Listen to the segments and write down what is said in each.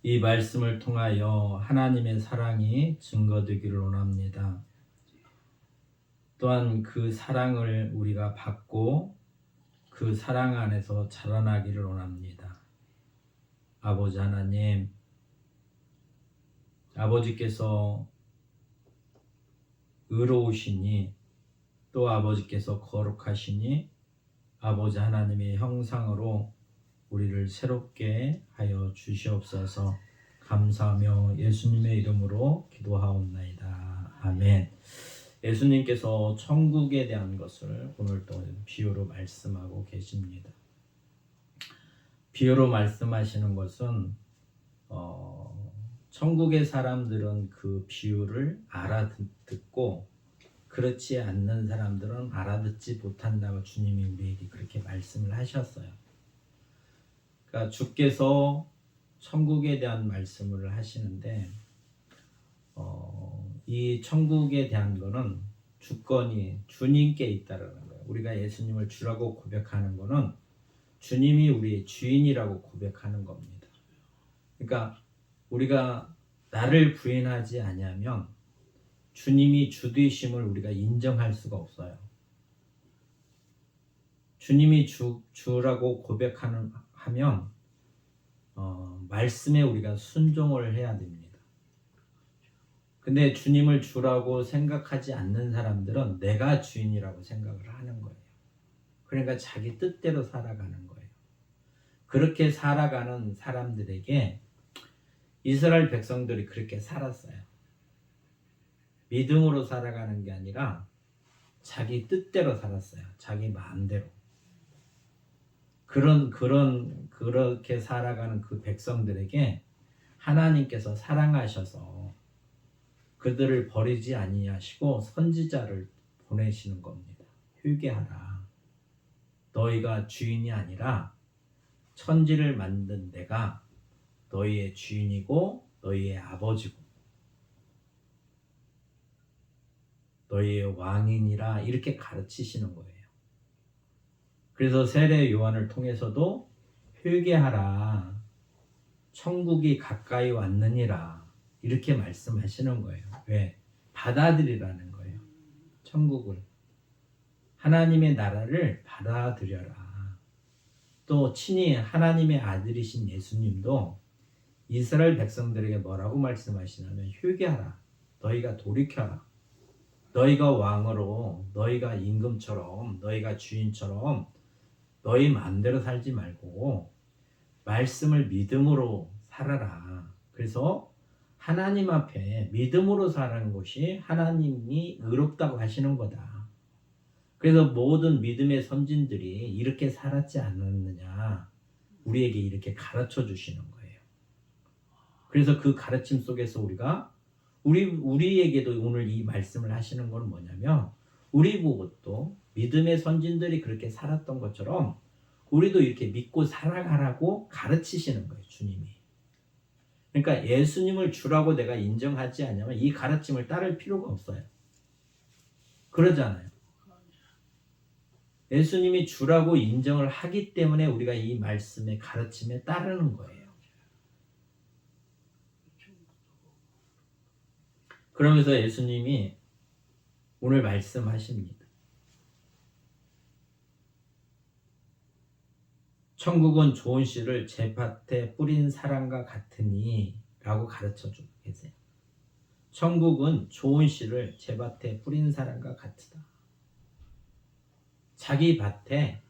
이 말씀을 통하여 하나님의 사랑이 증거되기를 원합니다. 또한 그 사랑을 우리가 받고 그 사랑 안에서 자라나기를 원합니다. 아버지 하나님, 아버지께서 의로우시니 또 아버지께서 거룩하시니 아버지 하나님의 형상으로 우리를 새롭게 하여 주시옵소서. 감사하며 예수님의 이름으로 기도하옵나이다. 아멘. 예수님께서 천국에 대한 것을 오늘 또 비유로 말씀하고 계십니다. 비유로 말씀하시는 것은 천국의 사람들은 그 비유를 알아듣고 그렇지 않는 사람들은 알아듣지 못한다고 주님이 우리에게 그렇게 말씀을 하셨어요. 그러니까 주께서 천국에 대한 말씀을 하시는데 이 천국에 대한 거는 주권이 주님께 있다라는 거예요. 우리가 예수님을 주라고 고백하는 거는 주님이 우리의 주인이라고 고백하는 겁니다. 그러니까 우리가 나를 부인하지 아니하면 주님이 주되심을 우리가 인정할 수가 없어요. 주님이 주라고 고백하면 말씀에 우리가 순종을 해야 됩니다. 근데 주님을 주라고 생각하지 않는 사람들은 내가 주인이라고 생각을 하는 거예요. 그러니까 자기 뜻대로 살아가는 거예요. 그렇게 살아가는 사람들에게 이스라엘 백성들이 그렇게 살았어요. 믿음으로 살아가는 게 아니라 자기 뜻대로 살았어요. 자기 마음대로. 그렇게 살아가는 그 백성들에게 하나님께서 사랑하셔서 그들을 버리지 아니하시고 선지자를 보내시는 겁니다. 회개하라. 너희가 주인이 아니라 천지를 만든 내가 너희의 주인이고 너희의 아버지고 너희의 왕이니라 이렇게 가르치시는 거예요. 그래서 세례 요한을 통해서도 회개하라. 천국이 가까이 왔느니라. 이렇게 말씀하시는 거예요. 왜? 받아들이라는 거예요. 천국을. 하나님의 나라를 받아들여라. 또 친히 하나님의 아들이신 예수님도 이스라엘 백성들에게 뭐라고 말씀하시냐면 회개하라. 너희가 돌이켜라. 너희가 왕으로 너희가 임금처럼 너희가 주인처럼 너희 마음대로 살지 말고 말씀을 믿음으로 살아라. 그래서 하나님 앞에 믿음으로 사는 것이 하나님이 의롭다고 하시는 거다. 그래서 모든 믿음의 선진들이 이렇게 살았지 않았느냐 우리에게 이렇게 가르쳐 주시는 거예요. 그래서 그 가르침 속에서 우리에게도 오늘 이 말씀을 하시는 건 뭐냐면 우리 보고 또 믿음의 선진들이 그렇게 살았던 것처럼 우리도 이렇게 믿고 살아가라고 가르치시는 거예요. 주님이. 그러니까 예수님을 주라고 내가 인정하지 않으면 이 가르침을 따를 필요가 없어요. 그러잖아요. 예수님이 주라고 인정을 하기 때문에 우리가 이 말씀의 가르침에 따르는 거예요. 그러면서 예수님이 오늘 말씀하십니다. 천국은 좋은 씨를 제밭에 뿌린 사람과 같으니 라고 가르쳐주고 계세요. 천국은 좋은 씨를 제밭에 뿌린 사람과 같으다. 자기 밭에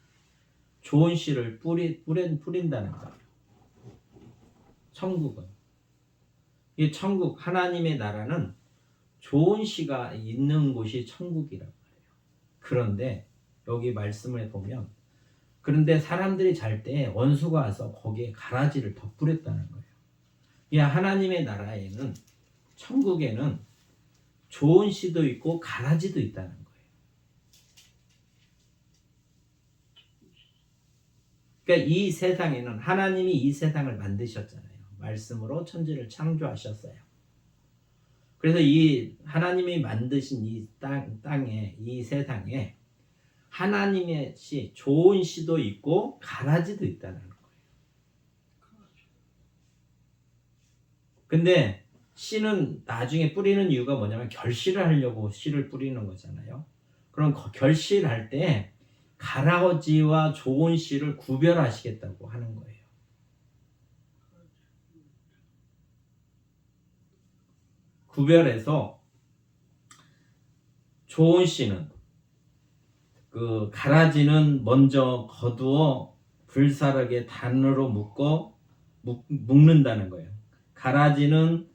좋은 씨를 뿌린다는 거예요. 천국은. 이 천국, 하나님의 나라는 좋은 씨가 있는 곳이 천국이란 말이에요. 그런데 여기 말씀을 보면 그런데 사람들이 잘 때 원수가 와서 거기에 가라지를 덧뿌렸다는 거예요. 이 하나님의 나라에는 천국에는 좋은 씨도 있고 가라지도 있다는 거예요. 그러니까 이 세상에는 하나님이 이 세상을 만드셨잖아요. 말씀으로 천지를 창조하셨어요. 그래서 이 하나님이 만드신 이 땅에 이 세상에 하나님의 씨, 좋은 씨도 있고 가라지도 있다는 거예요. 근데 씨는 나중에 뿌리는 이유가 뭐냐면 결실을 하려고 씨를 뿌리는 거잖아요. 그럼 결실할 때 가라지와 좋은 씨를 구별하시겠다고 하는 거예요. 구별해서 좋은 씨는 그 가라지는 먼저 거두어 불사르게 단으로 묶는다는 거예요. 가라지는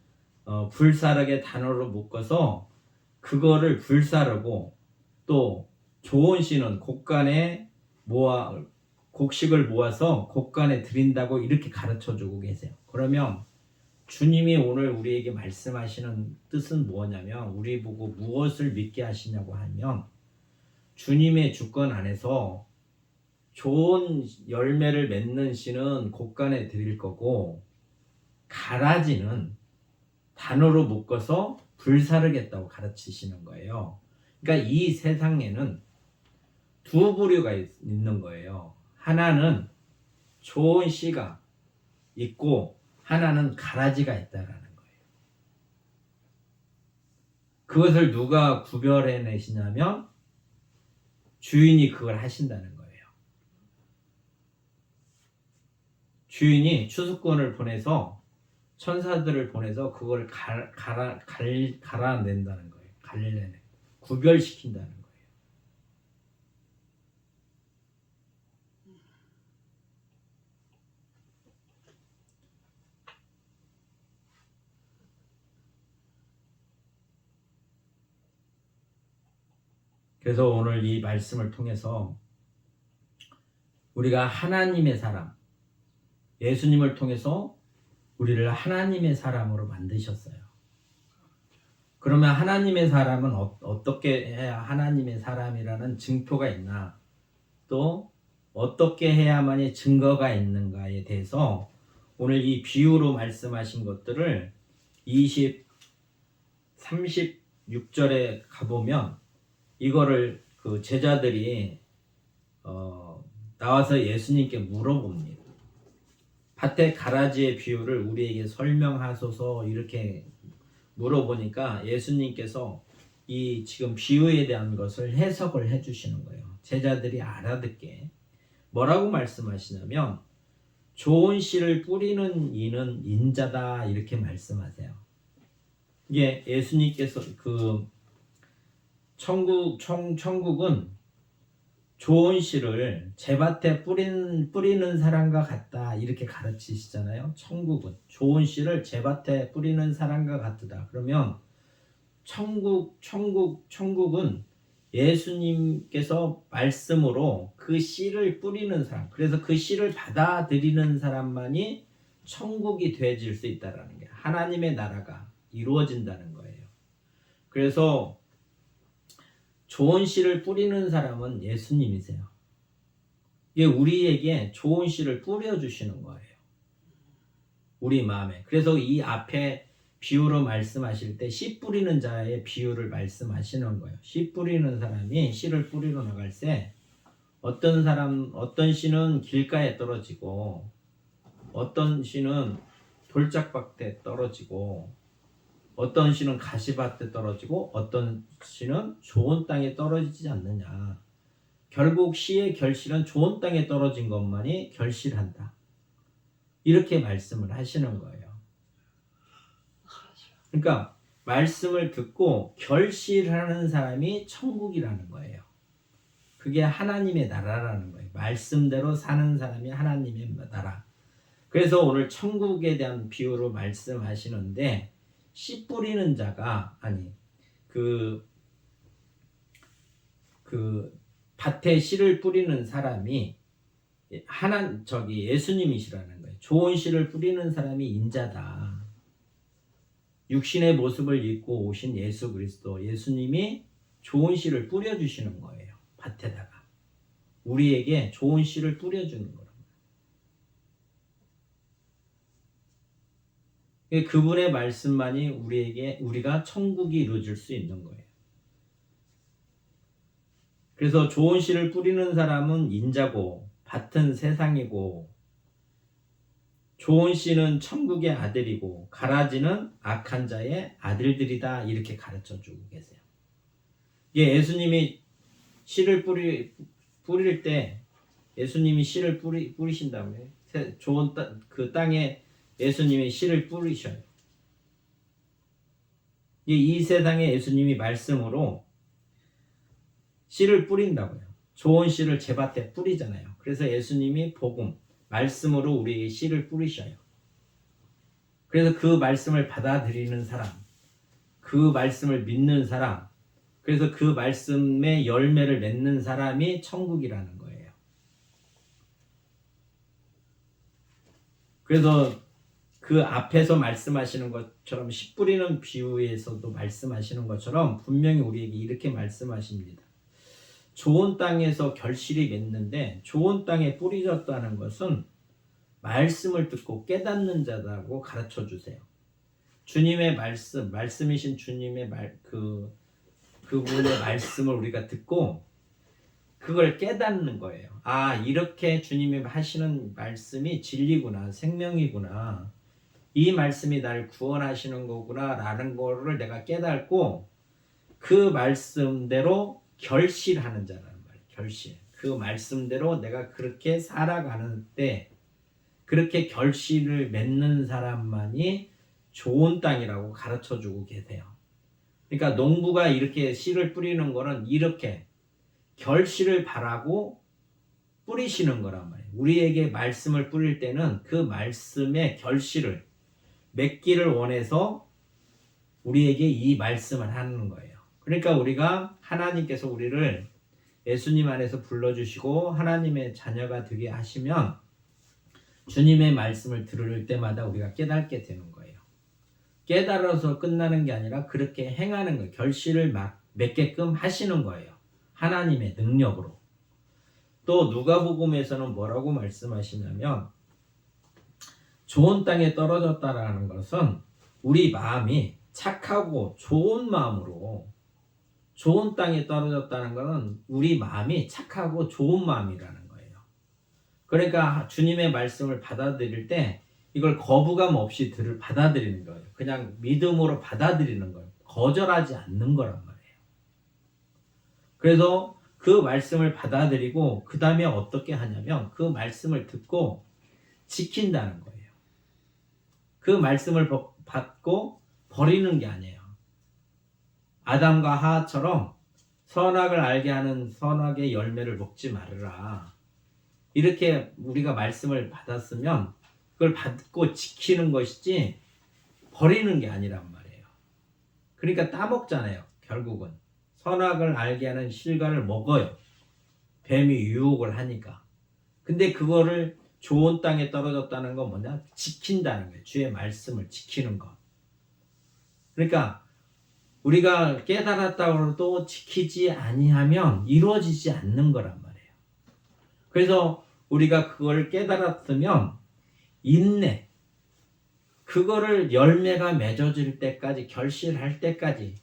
불사르게 단으로 묶어서 그거를 불사르고, 또 좋은 씨는 곡식을 모아서 곡간에 들인다고 이렇게 가르쳐 주고 계세요. 그러면 주님이 오늘 우리에게 말씀하시는 뜻은 뭐냐면, 우리 보고 무엇을 믿게 하시냐고 하면, 주님의 주권 안에서 좋은 열매를 맺는 씨는 곡간에 들일 거고, 가라지는 단으로 묶어서 불사르겠다고 가르치시는 거예요. 그러니까 이 세상에는 두 부류가 있는 거예요. 하나는 좋은 씨가 있고 하나는 가라지가 있다라는 거예요. 그것을 누가 구별해내시냐면 주인이 그걸 하신다는 거예요. 주인이 추수꾼을 보내서, 천사들을 보내서 그걸 갈아낸다는 거예요. 구별시킨다는 거예요. 그래서 오늘 이 말씀을 통해서 우리가 하나님의 사람, 예수님을 통해서 우리를 하나님의 사람으로 만드셨어요. 그러면 하나님의 사람은 어떻게 해야 하나님의 사람이라는 증표가 있나, 또 어떻게 해야만이 증거가 있는가에 대해서 오늘 이 비유로 말씀하신 것들을 36절에 가보면 이거를 그 제자들이 나와서 예수님께 물어봅니다. 밭의 가라지의 비유를 우리에게 설명하소서 이렇게 물어보니까 예수님께서 이 지금 비유에 대한 것을 해석을 해주시는 거예요. 제자들이 알아듣게. 뭐라고 말씀하시냐면 좋은 씨를 뿌리는 이는 인자다 이렇게 말씀하세요. 이게 예수님께서 그 천국은 좋은 씨를 제밭에 뿌리는 사람과 같다 이렇게 가르치시잖아요. 천국은 좋은 씨를 제밭에 뿌리는 사람과 같다. 그러면 천국은 예수님께서 말씀으로 그 씨를 뿌리는 사람, 그래서 그 씨를 받아들이는 사람만이 천국이 되어질 수 있다라는 게, 하나님의 나라가 이루어진다는 거예요. 그래서 좋은 씨를 뿌리는 사람은 예수님이세요. 이게 우리에게 좋은 씨를 뿌려주시는 거예요. 우리 마음에. 그래서 이 앞에 비유로 말씀하실 때 씨 뿌리는 자의 비유를 말씀하시는 거예요. 씨 뿌리는 사람이 씨를 뿌리러 나갈 때 어떤 씨는 길가에 떨어지고, 어떤 씨는 돌짝밭에 떨어지고, 어떤 씨는 가시밭에 떨어지고, 어떤 씨는 좋은 땅에 떨어지지 않느냐. 결국 씨의 결실은 좋은 땅에 떨어진 것만이 결실한다. 이렇게 말씀을 하시는 거예요. 그러니까 말씀을 듣고 결실하는 사람이 천국이라는 거예요. 그게 하나님의 나라라는 거예요. 말씀대로 사는 사람이 하나님의 나라. 그래서 오늘 천국에 대한 비유로 말씀하시는데, 씨 뿌리는 자가 그 밭에 씨를 뿌리는 사람이 예수님이시라는 거예요. 좋은 씨를 뿌리는 사람이 인자다. 육신의 모습을 입고 오신 예수 그리스도, 예수님이 좋은 씨를 뿌려주시는 거예요. 밭에다가 우리에게 좋은 씨를 뿌려주는 거예요. 그분의 말씀만이 우리가 천국이 이루어질 수 있는 거예요. 그래서 좋은 씨를 뿌리는 사람은 인자고, 밭은 세상이고, 좋은 씨는 천국의 아들이고 가라지는 악한 자의 아들들이다 이렇게 가르쳐주고 계세요. 이게 예수님이 씨를 뿌릴 때 예수님이 씨를 뿌리신 다음에 좋은 그 땅에 예수님이 씨를 뿌리셔요. 이 세상에 예수님이 말씀으로 씨를 뿌린다고요. 좋은 씨를 제밭에 뿌리잖아요. 그래서 예수님이 복음, 말씀으로 우리에게 씨를 뿌리셔요. 그래서 그 말씀을 받아들이는 사람, 그 말씀을 믿는 사람, 그래서 그 말씀의 열매를 맺는 사람이 천국이라는 거예요. 그래서 그 앞에서 말씀하시는 것처럼 씨 뿌리는 비유에서도 말씀하시는 것처럼 분명히 우리에게 이렇게 말씀하십니다. 좋은 땅에서 결실이 맺는데 좋은 땅에 뿌려졌다는 것은 말씀을 듣고 깨닫는 자라고 가르쳐 주세요. 주님의 말씀이신 주님의 그분의 말씀을 우리가 듣고 그걸 깨닫는 거예요. 아, 이렇게 주님이 하시는 말씀이 진리구나, 생명이구나. 이 말씀이 나를 구원하시는 거구나 라는 거를 내가 깨닫고 그 말씀대로 결실하는 자라는 말이에요. 결실. 그 말씀대로 내가 그렇게 살아가는 때 그렇게 결실을 맺는 사람만이 좋은 땅이라고 가르쳐주고 계세요. 그러니까 농부가 이렇게 씨를 뿌리는 거는 이렇게 결실을 바라고 뿌리시는 거란 말이에요. 우리에게 말씀을 뿌릴 때는 그 말씀의 결실을 맺기를 원해서 우리에게 이 말씀을 하는 거예요. 그러니까 우리가 하나님께서 우리를 예수님 안에서 불러주시고 하나님의 자녀가 되게 하시면 주님의 말씀을 들을 때마다 우리가 깨닫게 되는 거예요. 깨달아서 끝나는 게 아니라 그렇게 행하는 거예요. 결실을 맺게끔 하시는 거예요. 하나님의 능력으로. 또 누가복음에서는 뭐라고 말씀하시냐면 좋은 땅에 떨어졌다라는 것은 우리 마음이 착하고 좋은 마음으로 좋은 땅에 떨어졌다는 것은 우리 마음이 착하고 좋은 마음이라는 거예요. 그러니까 주님의 말씀을 받아들일 때 이걸 거부감 없이 받아들이는 거예요. 그냥 믿음으로 받아들이는 거예요. 거절하지 않는 거란 말이에요. 그래서 그 말씀을 받아들이고 그 다음에 어떻게 하냐면 그 말씀을 듣고 지킨다는 거예요. 그 말씀을 받고 버리는 게 아니에요. 아담과 하와처럼 선악을 알게 하는 선악의 열매를 먹지 말으라. 이렇게 우리가 말씀을 받았으면 그걸 받고 지키는 것이지 버리는 게 아니란 말이에요. 그러니까 따먹잖아요. 결국은 선악을 알게 하는 실과를 먹어요. 뱀이 유혹을 하니까. 근데 그거를 좋은 땅에 떨어졌다는 건 뭐냐? 지킨다는 거예요. 주의 말씀을 지키는 것. 그러니까 우리가 깨달았다고 해도 지키지 아니하면 이루어지지 않는 거란 말이에요. 그래서 우리가 그걸 깨달았으면 인내, 그거를 열매가 맺어질 때까지, 결실할 때까지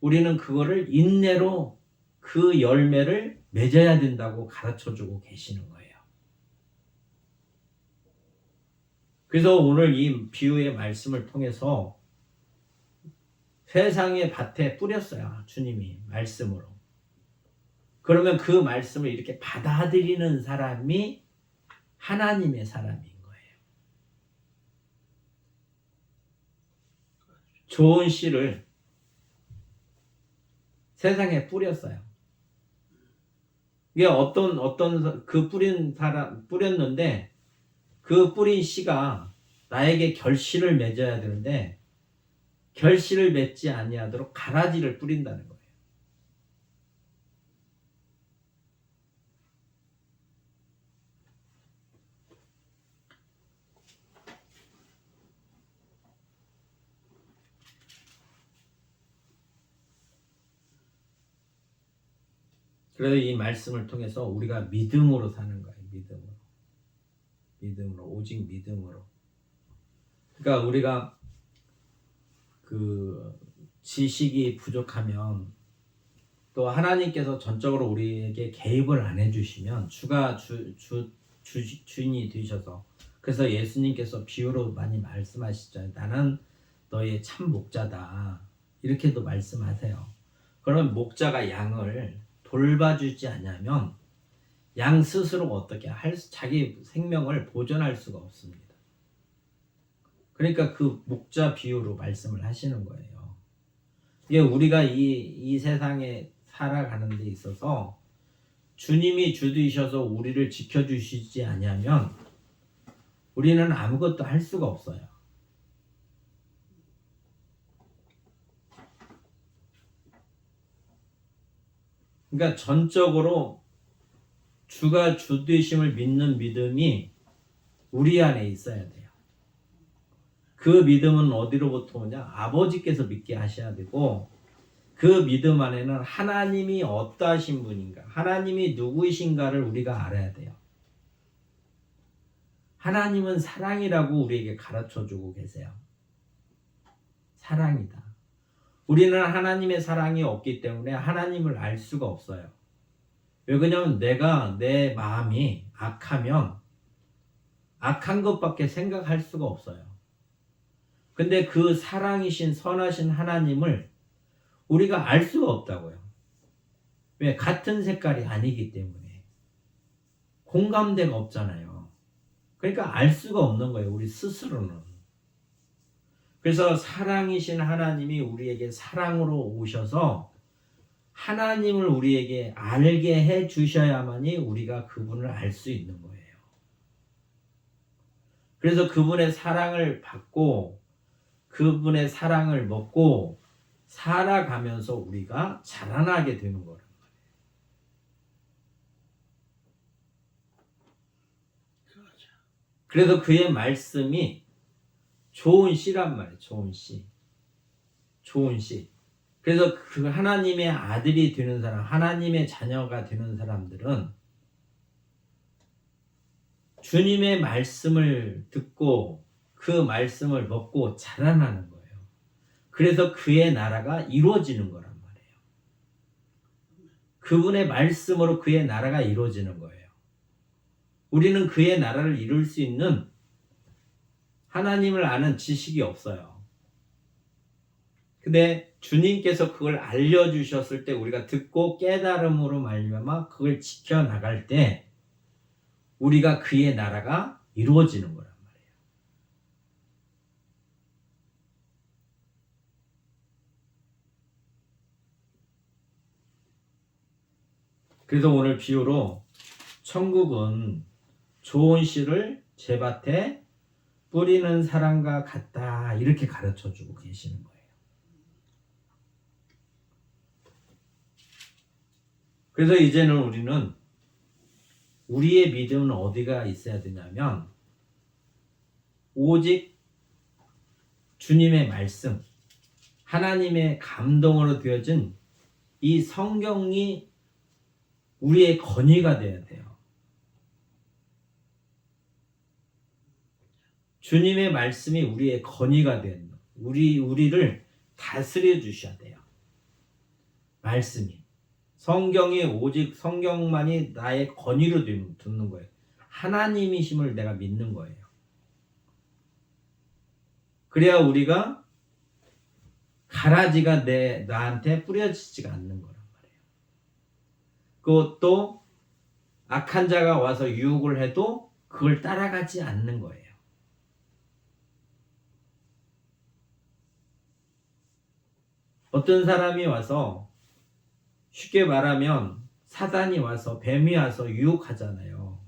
우리는 그거를 인내로 그 열매를 맺어야 된다고 가르쳐주고 계시는 거예요. 그래서 오늘 이 비유의 말씀을 통해서 세상의 밭에 뿌렸어요. 주님이 말씀으로. 그러면 그 말씀을 이렇게 받아들이는 사람이 하나님의 사람인 거예요. 좋은 씨를 세상에 뿌렸어요. 이게 어떤 그 뿌렸는데 그 뿌린 씨가 나에게 결실을 맺어야 되는데 결실을 맺지 아니하도록 가라지를 뿌린다는 거예요. 그래서 이 말씀을 통해서 우리가 믿음으로 사는 거예요. 믿음으로, 오직 믿음으로. 그러니까 우리가 그 지식이 부족하면 또 하나님께서 전적으로 우리에게 개입을 안 해주시면 주인이 되셔서 그래서 예수님께서 비유로 많이 말씀하시죠. 나는 너의 참 목자다. 이렇게도 말씀하세요. 그럼 목자가 양을 돌봐주지 않으면 양 스스로 어떻게 자기 생명을 보존할 수가 없습니다. 그러니까 그 목자 비유로 말씀을 하시는 거예요. 이게 우리가 이 세상에 살아가는 데 있어서 주님이 주되셔서 우리를 지켜주시지 않으면 우리는 아무것도 할 수가 없어요. 그러니까 전적으로 주가 주되심을 믿는 믿음이 우리 안에 있어야 돼요. 그 믿음은 어디로부터 오냐? 아버지께서 믿게 하셔야 되고, 그 믿음 안에는 하나님이 어떠하신 분인가, 하나님이 누구이신가를 우리가 알아야 돼요. 하나님은 사랑이라고 우리에게 가르쳐주고 계세요. 사랑이다. 우리는 하나님의 사랑이 없기 때문에 하나님을 알 수가 없어요. 왜 그러냐면 내가 내 마음이 악하면 악한 것밖에 생각할 수가 없어요. 근데 그 사랑이신 선하신 하나님을 우리가 알 수가 없다고요. 왜? 같은 색깔이 아니기 때문에. 공감대가 없잖아요. 그러니까 알 수가 없는 거예요. 우리 스스로는. 그래서 사랑이신 하나님이 우리에게 사랑으로 오셔서 하나님을 우리에게 알게 해 주셔야만이 우리가 그분을 알 수 있는 거예요. 그래서 그분의 사랑을 받고 그분의 사랑을 먹고 살아가면서 우리가 자라나게 되는 거란 말이에요. 그래서 그의 말씀이 좋은 씨란 말이에요. 좋은 씨. 좋은 씨. 그래서 그 하나님의 아들이 되는 사람, 하나님의 자녀가 되는 사람들은 주님의 말씀을 듣고 그 말씀을 먹고 자라나는 거예요. 그래서 그의 나라가 이루어지는 거란 말이에요. 그분의 말씀으로 그의 나라가 이루어지는 거예요. 우리는 그의 나라를 이룰 수 있는 하나님을 아는 지식이 없어요. 근데 주님께서 그걸 알려주셨을 때 우리가 듣고 깨달음으로 말미암아 그걸 지켜나갈 때 우리가 그의 나라가 이루어지는 거란 말이에요. 그래서 오늘 비유로 천국은 좋은 씨를 제밭에 뿌리는 사람과 같다 이렇게 가르쳐주고 계시는 거예요. 그래서 이제는 우리는 우리의 믿음은 어디가 있어야 되냐면 오직 주님의 말씀, 하나님의 감동으로 되어진 이 성경이 우리의 건의가 되어야 돼요. 주님의 말씀이 우리의 건의가 되는 우리를 다스려 주셔야 돼요. 말씀이. 성경이 오직 성경만이 나의 건의로 듣는 거예요. 하나님이심을 내가 믿는 거예요. 그래야 우리가 가라지가 나한테 뿌려지지가 않는 거란 말이에요. 그것도 악한 자가 와서 유혹을 해도 그걸 따라가지 않는 거예요. 어떤 사람이 와서 쉽게 말하면 사단이 와서 뱀이 와서 유혹하잖아요.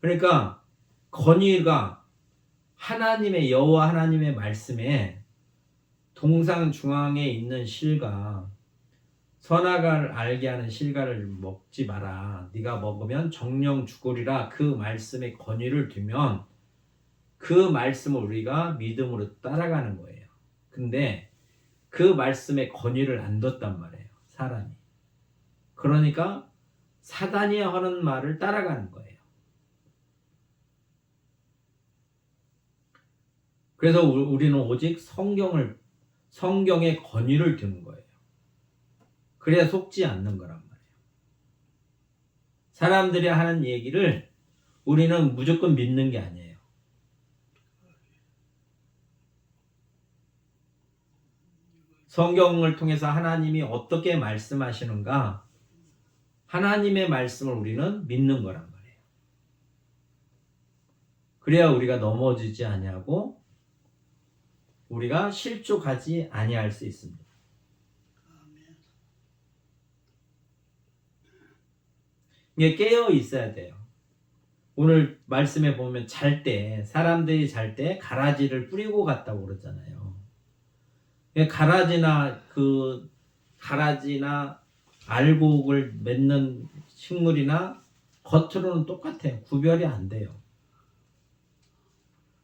그러니까 건의가 하나님의 여호와 하나님의 말씀에 동상 중앙에 있는 실과 선악을 알게 하는 실과를 먹지 마라. 네가 먹으면 정령 죽으리라. 그 말씀에 건의를 두면 그 말씀을 우리가 믿음으로 따라가는 거예요. 근데 그 말씀에 건의를 안 뒀단 말이에요. 사람이. 그러니까 사단이 하는 말을 따라가는 거예요. 그래서 우리는 오직 성경의 건의를 두는 거예요. 그래야 속지 않는 거란 말이에요. 사람들이 하는 얘기를 우리는 무조건 믿는 게 아니에요. 성경을 통해서 하나님이 어떻게 말씀하시는가, 하나님의 말씀을 우리는 믿는 거란 말이에요. 그래야 우리가 넘어지지 아니하고 우리가 실족하지 아니할 수 있습니다. 이게 깨어 있어야 돼요. 오늘 말씀에 보면 사람들이 잘 때 가라지를 뿌리고 갔다고 그러잖아요. 가라지나 알곡을 맺는 식물이나 겉으로는 똑같아요. 구별이 안 돼요.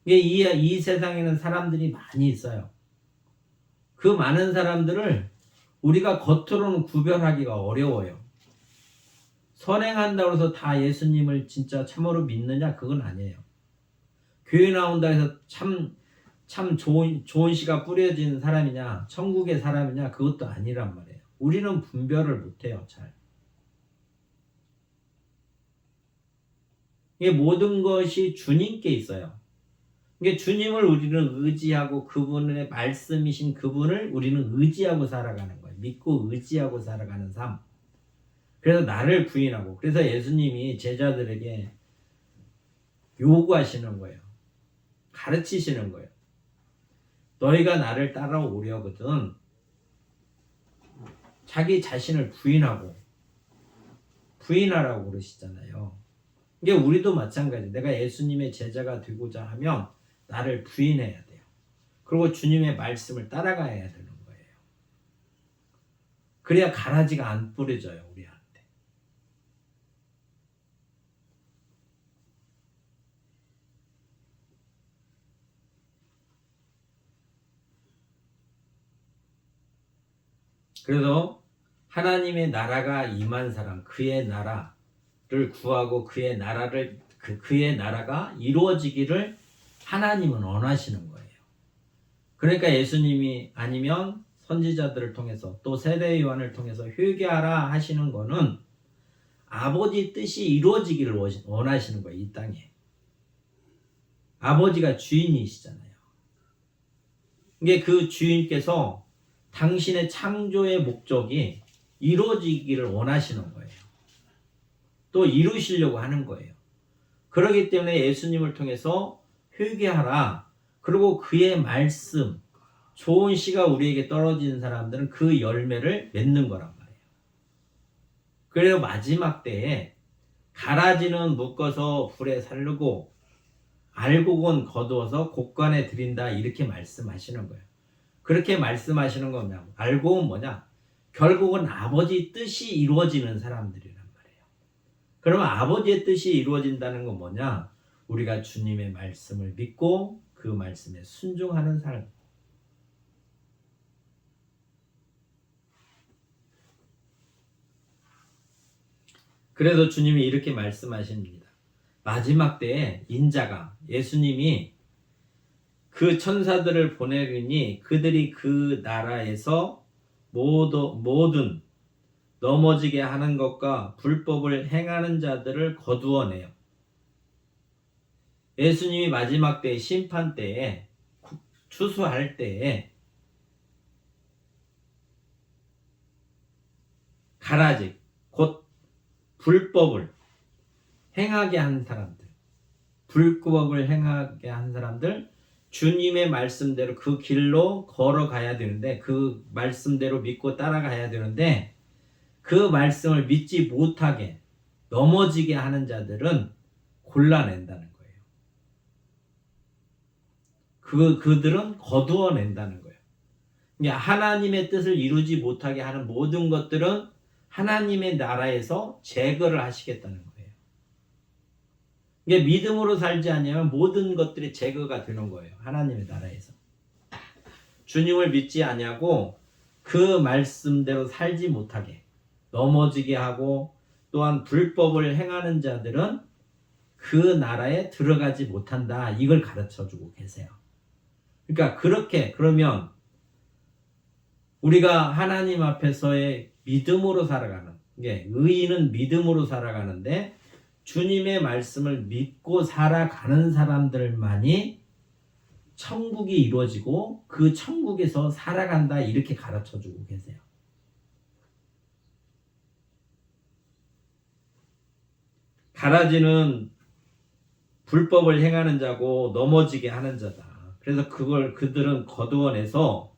이 세상에는 사람들이 많이 있어요. 그 많은 사람들을 우리가 겉으로는 구별하기가 어려워요. 선행한다고 해서 다 예수님을 진짜 참으로 믿느냐? 그건 아니에요. 교회 나온다 해서 참 좋은 씨가 뿌려진 사람이냐, 천국의 사람이냐, 그것도 아니란 말이에요. 우리는 분별을 못해요, 잘. 이게 모든 것이 주님께 있어요. 이게 주님을 우리는 의지하고 그분의 말씀이신 그분을 우리는 의지하고 살아가는 거예요. 믿고 의지하고 살아가는 삶. 그래서 나를 부인하고, 그래서 예수님이 제자들에게 요구하시는 거예요. 가르치시는 거예요. 너희가 나를 따라오려거든 자기 자신을 부인하라고 그러시잖아요. 이게 우리도 마찬가지. 내가 예수님의 제자가 되고자 하면 나를 부인해야 돼요. 그리고 주님의 말씀을 따라가야 되는 거예요. 그래야 가라지가 안 뿌려져요, 우리한테. 그래서 하나님의 나라가 임한 사람, 그의 나라를 구하고 그의 나라가 이루어지기를 하나님은 원하시는 거예요. 그러니까 예수님이 아니면 선지자들을 통해서 또 세례 요한을 통해서 회개하라 하시는 거는 아버지 뜻이 이루어지기를 원하시는 거예요, 이 땅에. 아버지가 주인이시잖아요. 이게 그 주인께서 당신의 창조의 목적이 이루어지기를 원하시는 거예요. 또 이루시려고 하는 거예요. 그렇기 때문에 예수님을 통해서 회개하라. 그리고 그의 말씀, 좋은 씨가 우리에게 떨어지는 사람들은 그 열매를 맺는 거란 말이에요. 그래서 마지막 때에 가라지는 묶어서 불에 살르고 알곡은 거두어서 곡간에 드린다, 이렇게 말씀하시는 거예요. 그렇게 말씀하시는 거면 알곡은 뭐냐? 결국은 아버지 뜻이 이루어지는 사람들이란 말이에요. 그러면 아버지의 뜻이 이루어진다는 건 뭐냐? 우리가 주님의 말씀을 믿고 그 말씀에 순종하는 삶. 그래서 주님이 이렇게 말씀하십니다. 마지막 때에 인자가, 예수님이 그 천사들을 보내리니 그들이 그 나라에서 모든 넘어지게 하는 것과 불법을 행하는 자들을 거두어내요. 예수님이 마지막 때 심판 때에 추수할 때에 가라지, 곧 불법을 행하게 한 사람들, 주님의 말씀대로 그 길로 걸어가야 되는데, 그 말씀대로 믿고 따라가야 되는데, 그 말씀을 믿지 못하게 넘어지게 하는 자들은 골라낸다는 거예요. 그들은 거두어낸다는 거예요. 그러니까 하나님의 뜻을 이루지 못하게 하는 모든 것들은 하나님의 나라에서 제거를 하시겠다는 거예요. 이게 믿음으로 살지 않으면 모든 것들이 제거가 되는 거예요. 하나님의 나라에서. 주님을 믿지 아니하고 그 말씀대로 살지 못하게 넘어지게 하고, 또한 불법을 행하는 자들은 그 나라에 들어가지 못한다. 이걸 가르쳐주고 계세요. 그러니까 그러면 우리가 하나님 앞에서의 믿음으로 살아가는, 의인은 믿음으로 살아가는데 주님의 말씀을 믿고 살아가는 사람들만이 천국이 이루어지고 그 천국에서 살아간다 이렇게 가르쳐주고 계세요. 가라지는 불법을 행하는 자고 넘어지게 하는 자다. 그래서 그걸 그들은 거두어내서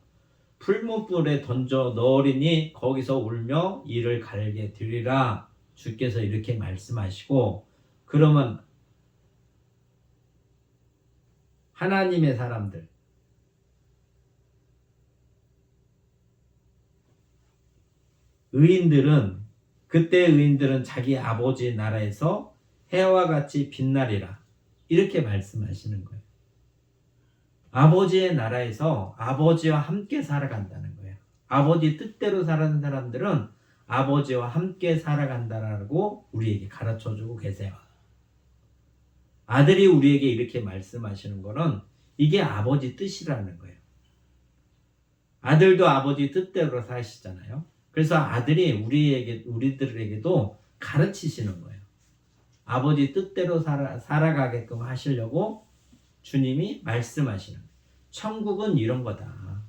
풀무불에 던져 넣으리니 거기서 울며 이를 갈게 되리라. 주께서 이렇게 말씀하시고, 그러면 하나님의 사람들, 의인들은, 그때 의인들은 자기 아버지의 나라에서 해와 같이 빛나리라. 이렇게 말씀하시는 거예요. 아버지의 나라에서 아버지와 함께 살아간다는 거예요. 아버지 뜻대로 사는 사람들은 아버지와 함께 살아간다라고 우리에게 가르쳐주고 계세요. 아들이 우리에게 이렇게 말씀하시는 거는 이게 아버지 뜻이라는 거예요. 아들도 아버지 뜻대로 사시잖아요. 그래서 아들이 우리들에게도 가르치시는 거예요. 아버지 뜻대로 살아가게끔 하시려고 주님이 말씀하시는 거예요. 천국은 이런 거다.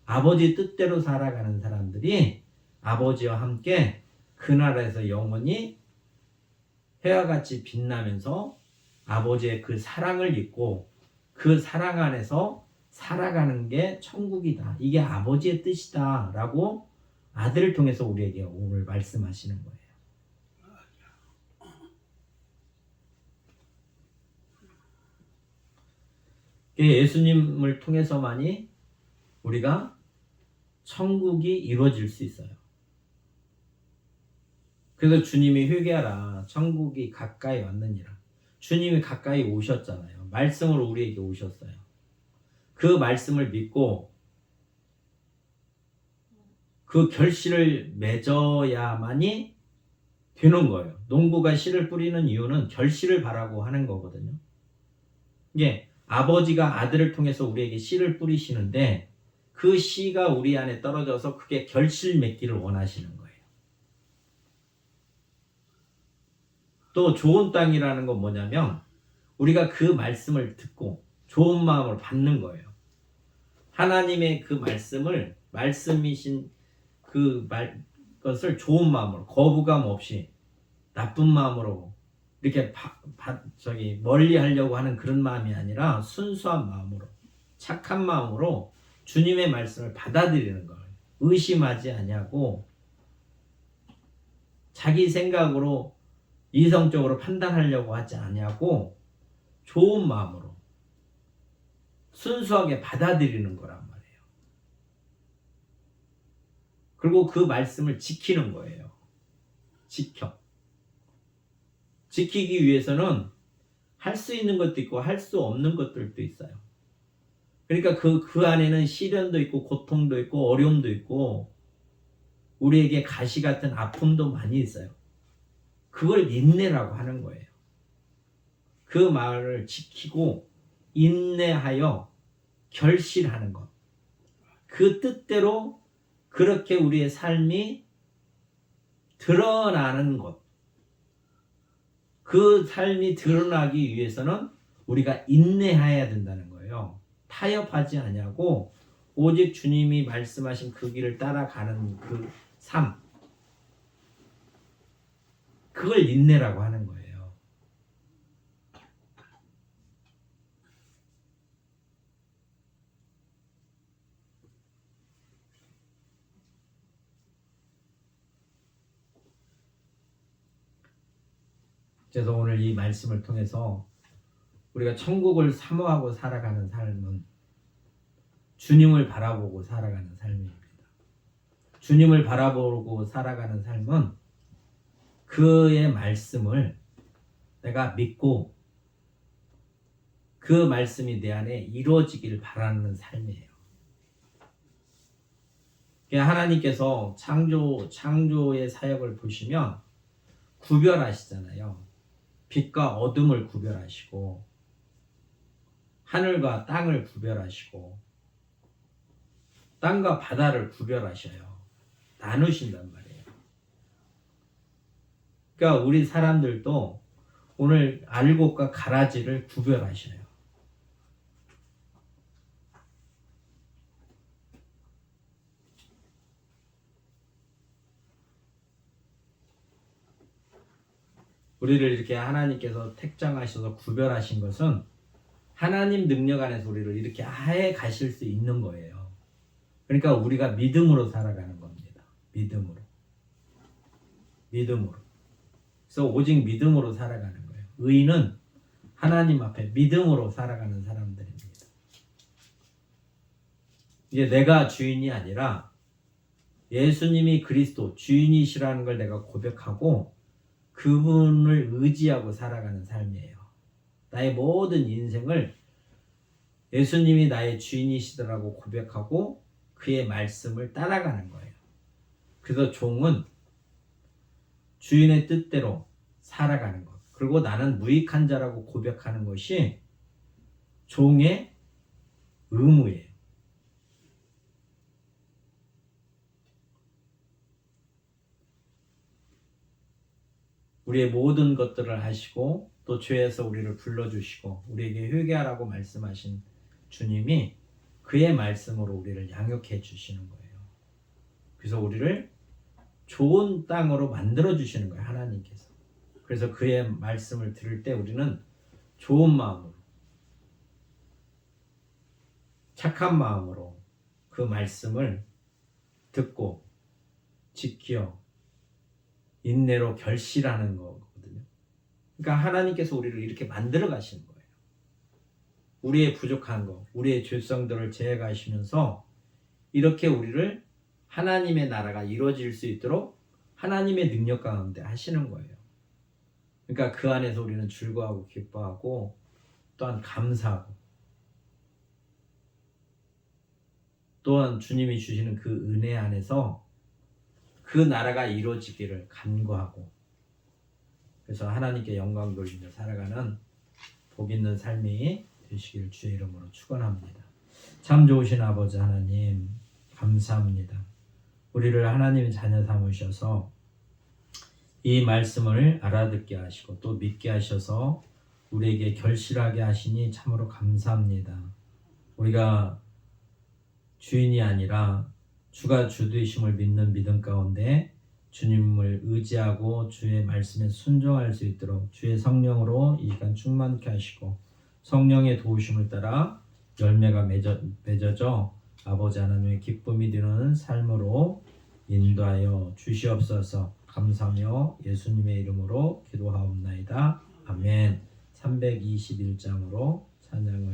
아버지 뜻대로 살아가는 사람들이 아버지와 함께 그 나라에서 영원히 해와 같이 빛나면서 아버지의 그 사랑을 입고 그 사랑 안에서 살아가는 게 천국이다. 이게 아버지의 뜻이다. 라고 아들을 통해서 우리에게 오늘 말씀하시는 거예요. 예수님을 통해서만이 우리가 천국이 이루어질 수 있어요. 그래서 주님이 회개하라. 천국이 가까이 왔느니라. 주님이 가까이 오셨잖아요. 말씀으로 우리에게 오셨어요. 그 말씀을 믿고 그 결실을 맺어야만이 되는 거예요. 농부가 씨를 뿌리는 이유는 결실을 바라고 하는 거거든요. 이게 아버지가 아들을 통해서 우리에게 씨를 뿌리시는데 그 씨가 우리 안에 떨어져서 그게 결실 맺기를 원하시는 거예요. 또 좋은 땅이라는 건 뭐냐면 우리가 그 말씀을 듣고 좋은 마음으로 받는 거예요. 하나님의 그 말씀을, 말씀이신 것을 좋은 마음으로, 거부감 없이 나쁜 마음으로 이렇게 멀리 하려고 하는 그런 마음이 아니라 순수한 마음으로, 착한 마음으로 주님의 말씀을 받아들이는 거예요. 의심하지 아니하고 자기 생각으로 이성적으로 판단하려고 하지 아니하고 좋은 마음으로 순수하게 받아들이는 거란 말이에요. 그리고 그 말씀을 지키는 거예요. 지키기 위해서는 할 수 있는 것도 있고 할 수 없는 것들도 있어요. 그러니까 그 안에는 시련도 있고 고통도 있고 어려움도 있고 우리에게 가시 같은 아픔도 많이 있어요. 그걸 인내라고 하는 거예요. 그 말을 지키고 인내하여 결실하는 것. 그 뜻대로 그렇게 우리의 삶이 드러나는 것. 그 삶이 드러나기 위해서는 우리가 인내해야 된다는 거예요. 타협하지 아니하고 오직 주님이 말씀하신 그 길을 따라가는 그 삶. 그걸 인내라고 하는 거예요. 그래서 오늘 이 말씀을 통해서 우리가 천국을 사모하고 살아가는 삶은 주님을 바라보고 살아가는 삶입니다. 주님을 바라보고 살아가는 삶은 그의 말씀을 내가 믿고 그 말씀이 내 안에 이루어지기를 바라는 삶이에요. 하나님께서 창조의 사역을 보시면 구별하시잖아요. 빛과 어둠을 구별하시고 하늘과 땅을 구별하시고 땅과 바다를 구별하셔요. 나누신단 말이에요. 그러니까 우리 사람들도 오늘 알곡과 가라지를 구별하셔요. 우리를 이렇게 하나님께서 택정하셔서 구별하신 것은 하나님 능력 안에서 우리를 이렇게 해 가실 수 있는 거예요. 그러니까 우리가 믿음으로 살아가는 겁니다. 믿음으로. 그래서 오직 믿음으로 살아가는 거예요. 의인은 하나님 앞에 믿음으로 살아가는 사람들입니다. 이제 내가 주인이 아니라 예수님이 그리스도 주인이시라는 걸 내가 고백하고 그분을 의지하고 살아가는 삶이에요. 나의 모든 인생을 예수님이 나의 주인이시더라고 고백하고 그의 말씀을 따라가는 거예요. 그래서 종은 주인의 뜻대로 살아가는 것. 그리고 나는 무익한 자라고 고백하는 것이 종의 의무예요. 우리의 모든 것들을 하시고 또 죄에서 우리를 불러주시고 우리에게 회개하라고 말씀하신 주님이 그의 말씀으로 우리를 양육해 주시는 거예요. 그래서 우리를 좋은 땅으로 만들어 주시는 거예요. 하나님께서. 그래서 그의 말씀을 들을 때 우리는 좋은 마음으로 착한 마음으로 그 말씀을 듣고 지켜 인내로 결실하는 거거든요. 그러니까 하나님께서 우리를 이렇게 만들어 가시는 거예요. 우리의 부족한 거, 우리의 죄성들을 제거하시면서 이렇게 우리를 하나님의 나라가 이루어질 수 있도록 하나님의 능력 가운데 하시는 거예요. 그러니까 그 안에서 우리는 즐거워하고 기뻐하고 또한 감사하고 또한 주님이 주시는 그 은혜 안에서 그 나라가 이루어지기를 간구하고 그래서 하나님께 영광 돌리며 살아가는 복 있는 삶이 되시길 주의 이름으로 축원합니다. 참 좋으신 아버지 하나님 감사합니다. 우리를 하나님의 자녀 삼으셔서 이 말씀을 알아듣게 하시고 또 믿게 하셔서 우리에게 결실하게 하시니 참으로 감사합니다. 우리가 주인이 아니라 주가 주되심을 믿는 믿음 가운데 주님을 의지하고 주의 말씀에 순종할 수 있도록 주의 성령으로 이 시간 충만케 하시고 성령의 도우심을 따라 열매가 맺어져 아버지 하나님의 기쁨이 되는 삶으로 인도하여 주시옵소서. 감사하며 예수님의 이름으로 기도하옵나이다. 아멘. 321장으로 찬양을